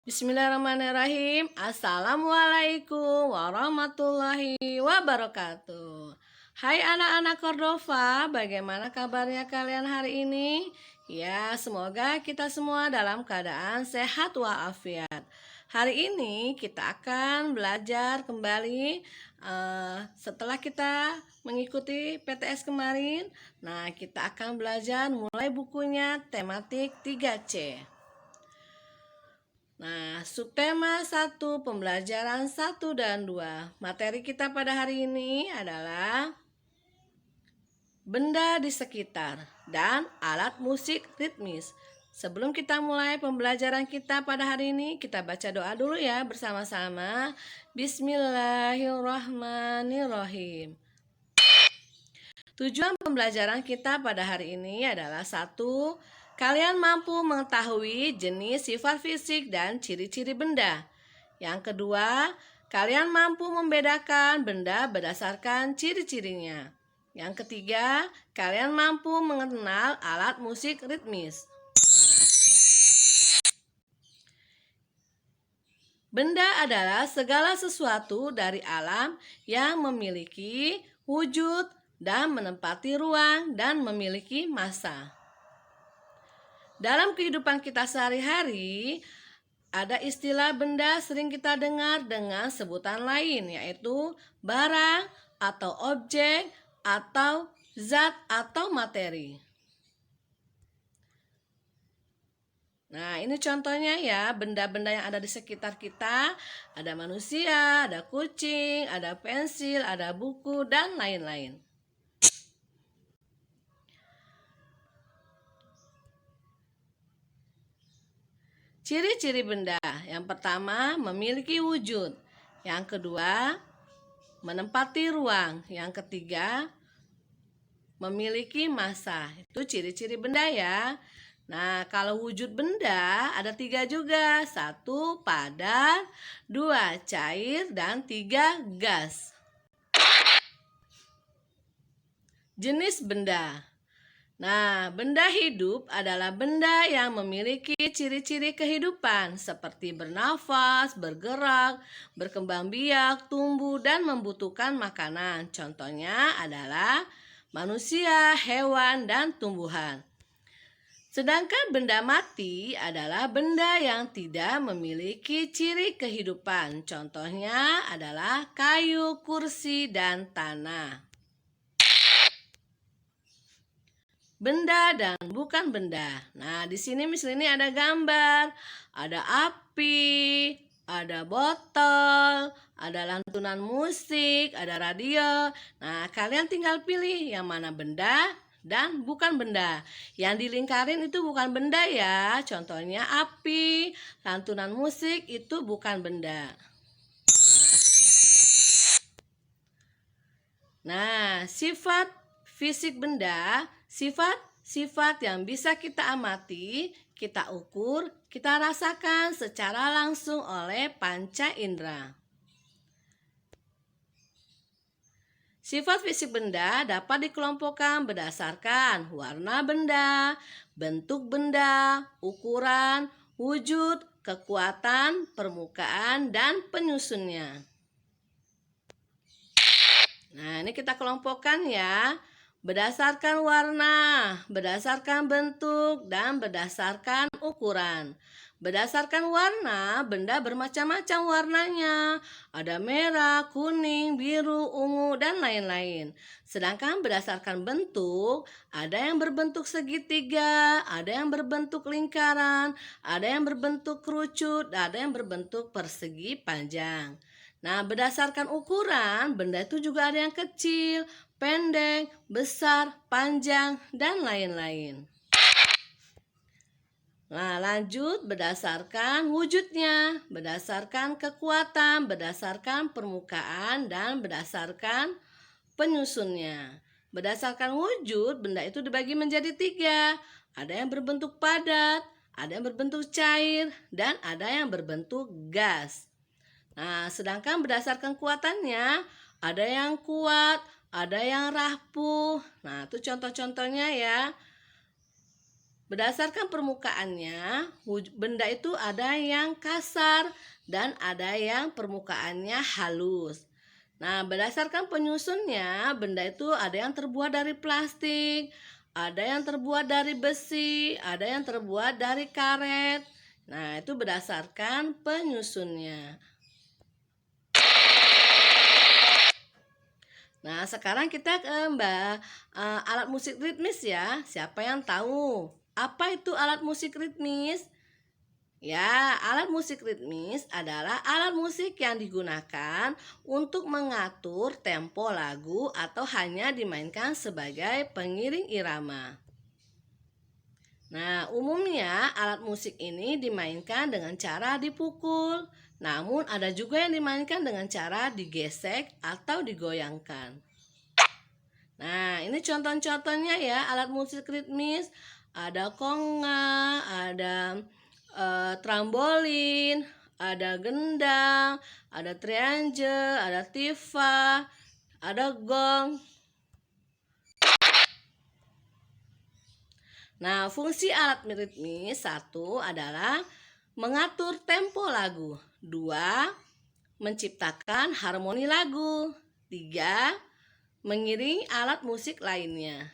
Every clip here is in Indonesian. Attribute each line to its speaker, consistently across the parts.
Speaker 1: Bismillahirrahmanirrahim. Assalamualaikum warahmatullahi wabarakatuh. Hai anak-anak Cordova, bagaimana kabarnya kalian hari ini? Ya, semoga kita semua dalam keadaan sehat walafiat. Hari ini kita akan belajar kembali setelah kita mengikuti PTS kemarin. Nah, kita akan belajar mulai bukunya tematik 3C. Nah, subtema 1, pembelajaran 1 dan 2. Materi kita pada hari ini adalah benda di sekitar dan alat musik ritmis. Sebelum kita mulai pembelajaran kita pada hari ini, kita baca doa dulu ya bersama-sama. Bismillahirrahmanirrahim. Tujuan pembelajaran kita pada hari ini adalah 1. Kalian mampu mengetahui jenis sifat fisik dan ciri-ciri benda. Yang kedua, kalian mampu membedakan benda berdasarkan ciri-cirinya. Yang ketiga, kalian mampu mengenal alat musik ritmis. Benda adalah segala sesuatu dari alam yang memiliki wujud dan menempati ruang dan memiliki massa. Dalam kehidupan kita sehari-hari, ada istilah benda sering kita dengar dengan sebutan lain, yaitu barang atau objek atau zat atau materi. Nah, ini contohnya ya, benda-benda yang ada di sekitar kita. Ada manusia, ada kucing, ada pensil, ada buku, dan lain-lain. Ciri-ciri benda. Yang pertama, memiliki wujud. Yang kedua, menempati ruang. Yang ketiga, memiliki massa. Itu ciri-ciri benda ya. Nah, kalau wujud benda ada 3 juga. 1, padat, 2, cair, dan 3, gas. Jenis benda. Nah, benda hidup adalah benda yang memiliki ciri-ciri kehidupan seperti bernafas, bergerak, berkembang biak, tumbuh, dan membutuhkan makanan. Contohnya adalah manusia, hewan, dan tumbuhan. Sedangkan benda mati adalah benda yang tidak memiliki ciri kehidupan. Contohnya adalah kayu, kursi, dan tanah. Benda dan bukan benda. Nah, di sini misalnya ini ada gambar, ada api, ada botol, ada lantunan musik, ada radio. Nah, kalian tinggal pilih yang mana benda dan bukan benda. Yang dilingkarin itu bukan benda ya. Contohnya api, lantunan musik itu bukan benda. Nah, sifat fisik benda, sifat yang bisa kita amati, kita ukur, kita rasakan secara langsung oleh panca indera. Sifat fisik benda dapat dikelompokkan berdasarkan warna benda, bentuk benda, ukuran, wujud, kekuatan, permukaan, dan penyusunnya. Nah, ini kita kelompokkan ya. Berdasarkan warna, berdasarkan bentuk, dan berdasarkan ukuran. Berdasarkan warna, benda bermacam-macam warnanya. Ada merah, kuning, biru, ungu, dan lain-lain. Sedangkan berdasarkan bentuk, ada yang berbentuk segitiga, ada yang berbentuk lingkaran, ada yang berbentuk kerucut, ada yang berbentuk persegi panjang. Nah, berdasarkan ukuran, benda itu juga ada yang kecil, pendek, besar, panjang, dan lain-lain. Nah, lanjut berdasarkan wujudnya, berdasarkan kekuatan, berdasarkan permukaan, dan berdasarkan penyusunnya. Berdasarkan wujud, benda itu dibagi menjadi 3. Ada yang berbentuk padat, ada yang berbentuk cair, dan ada yang berbentuk gas. Nah, sedangkan berdasarkan kuatannya, ada yang kuat, ada yang rapuh. Nah, itu contoh-contohnya ya. Berdasarkan permukaannya, benda itu ada yang kasar dan ada yang permukaannya halus. Nah, berdasarkan penyusunnya, benda itu ada yang terbuat dari plastik, ada yang terbuat dari besi, ada yang terbuat dari karet. Nah, itu berdasarkan penyusunnya. Nah, sekarang kita ke alat musik ritmis ya. Siapa yang tahu? Apa itu alat musik ritmis? Ya, alat musik ritmis adalah alat musik yang digunakan untuk mengatur tempo lagu atau hanya dimainkan sebagai pengiring irama. Nah, umumnya alat musik ini dimainkan dengan cara dipukul, namun ada juga yang dimainkan dengan cara digesek atau digoyangkan. Nah, ini contoh-contohnya ya alat musik ritmis. Ada konga, ada trambolin, ada gendang, ada triangle, ada tifa, ada gong. Nah, fungsi alat ritmis 1 adalah mengatur tempo lagu. 2, menciptakan harmoni lagu. 3, mengiringi alat musik lainnya.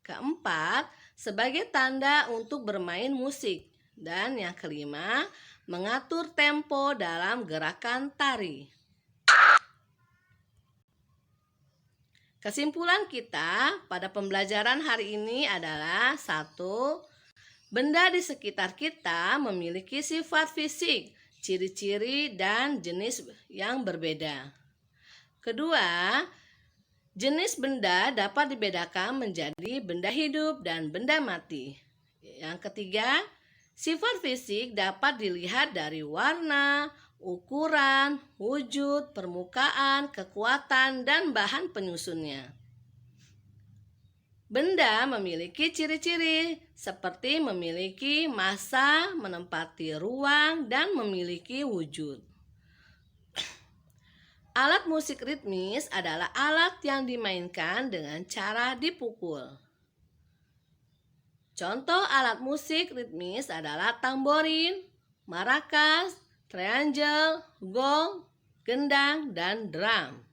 Speaker 1: 4, sebagai tanda untuk bermain musik. Dan yang kelima, mengatur tempo dalam gerakan tari. Kesimpulan kita pada pembelajaran hari ini adalah 1. Benda di sekitar kita memiliki sifat fisik, ciri-ciri, dan jenis yang berbeda. Kedua, jenis benda dapat dibedakan menjadi benda hidup dan benda mati. Yang ketiga, sifat fisik dapat dilihat dari warna, ukuran, wujud, permukaan, kekuatan, dan bahan penyusunnya. Benda memiliki ciri-ciri seperti memiliki massa, menempati ruang, dan memiliki wujud. Alat musik ritmis adalah alat yang dimainkan dengan cara dipukul. Contoh alat musik ritmis adalah tamborin, maracas, triangle, gong, gendang, dan drum.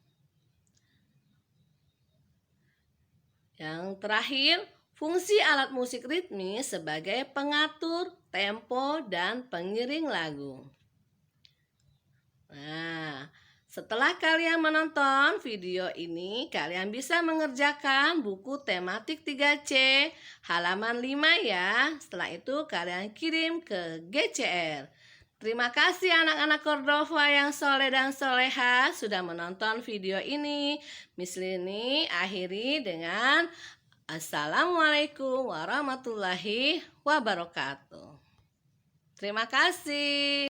Speaker 1: Yang terakhir, fungsi alat musik ritmis sebagai pengatur tempo dan pengiring lagu. Nah, setelah kalian menonton video ini, kalian bisa mengerjakan buku tematik 3C halaman 5 ya. Setelah itu kalian kirim ke GCR. Terima kasih anak-anak Cordova yang soleh dan soleha sudah menonton video ini. Miss Lini akhiri dengan Assalamualaikum warahmatullahi wabarakatuh. Terima kasih.